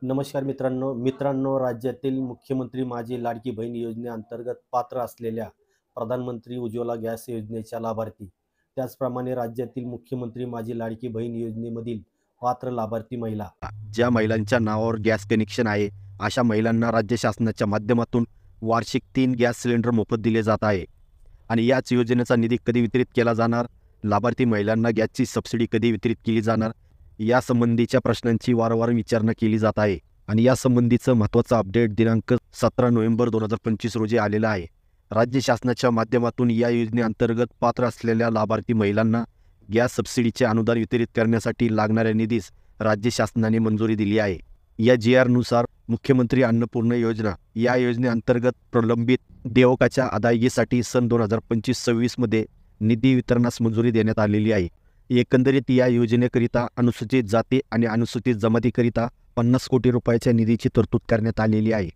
नमस्कार मित्रांनो राज्यातील मुख्यमंत्री माझी लाडकी बहीण योजनेअंतर्गत पात्र असलेल्या प्रधानमंत्री उज्ज्वला गॅस योजनेच्या लाभार्थी, त्याचप्रमाणे राज्यातील मुख्यमंत्री माझी लाडकी बहीण योजनेमधील पात्र लाभार्थी महिला, ज्या महिलांच्या नावावर गॅस कनेक्शन आहे अशा महिलांना राज्य शासनाच्या माध्यमातून वार्षिक 3 गॅस सिलेंडर मोफत दिले जात आहे. आणि याच योजनेचा निधी कधी वितरित केला जाणार, लाभार्थी महिलांना गॅसची सबसिडी कधी वितरित केली जाणार, यासंबंधीच्या प्रश्नांची वारंवार विचारणा केली जात आहे. आणि यासंबंधीचं महत्त्वाचं अपडेट दिनांक 17 नोव्हेंबर 2025 रोजी आलेला आहे. राज्य शासनाच्या माध्यमातून या योजनेअंतर्गत पात्र असलेल्या लाभार्थी महिलांना गॅस सबसिडीचे अनुदान वितरित करण्यासाठी लागणाऱ्या निधीस राज्य शासनाने मंजुरी दिली आहे. या GR नुसार मुख्यमंत्री अन्नपूर्णा योजना या योजनेअंतर्गत प्रलंबित देवकाच्या अदायगीसाठी सन 2025-26 मध्ये निधी वितरणास मंजुरी देण्यात आलेली आहे. एकंदरीत या योजनेकरिता अनुसूचित जाती आणि अनुसूचित जमातीकरिता 50 कोटी रुपयाच्या निधीची तरतूद करण्यात आलेली आहे.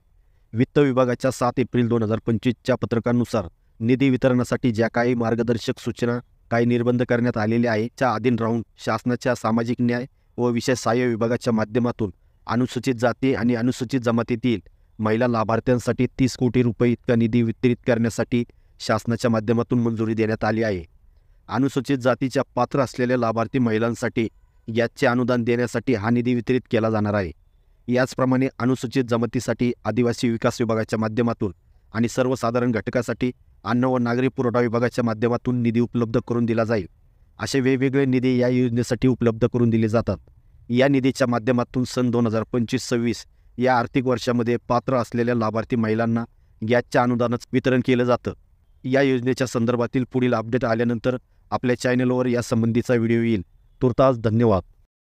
वित्त विभागाच्या 7 एप्रिल 2025च्या पत्रकानुसार निधी वितरणासाठी ज्या काही मार्गदर्शक सूचना, काही निर्बंध करण्यात आलेले आहे च्या अधीन राहून शासनाच्या सामाजिक न्याय व विशेष सहाय्य विभागाच्या माध्यमातून अनुसूचित जाती आणि अनुसूचित जमातीतील महिला लाभार्थ्यांसाठी 30 कोटी रुपये इतका निधी वितरित करण्यासाठी शासनाच्या माध्यमातून मंजुरी देण्यात आली आहे. अनुसूचित जातीच्या पात्र असलेल्या लाभार्थी महिलांसाठी गॅसचे अनुदान देण्यासाठी हा निधी वितरित केला जाणार आहे. याचप्रमाणे अनुसूचित जमातीसाठी आदिवासी विकास विभागाच्या माध्यमातून आणि सर्वसाधारण घटकासाठी अन्न व नागरी पुरवठा विभागाच्या माध्यमातून निधी उपलब्ध करून दिला जाईल. असे वेगवेगळे निधी या योजनेसाठी उपलब्ध करून दिले जातात. या निधीच्या माध्यमातून सन 2025-26 या आर्थिक वर्षामध्ये पात्र असलेल्या लाभार्थी महिलांना गॅसच्या अनुदानाचं वितरण केलं जातं. या योजनेच्या संदर्भातील पुढील अपडेट आल्यानंतर आपल्या चॅनलवर यासंबंधीचा व्हिडिओ येईल. तुर्तास धन्यवाद.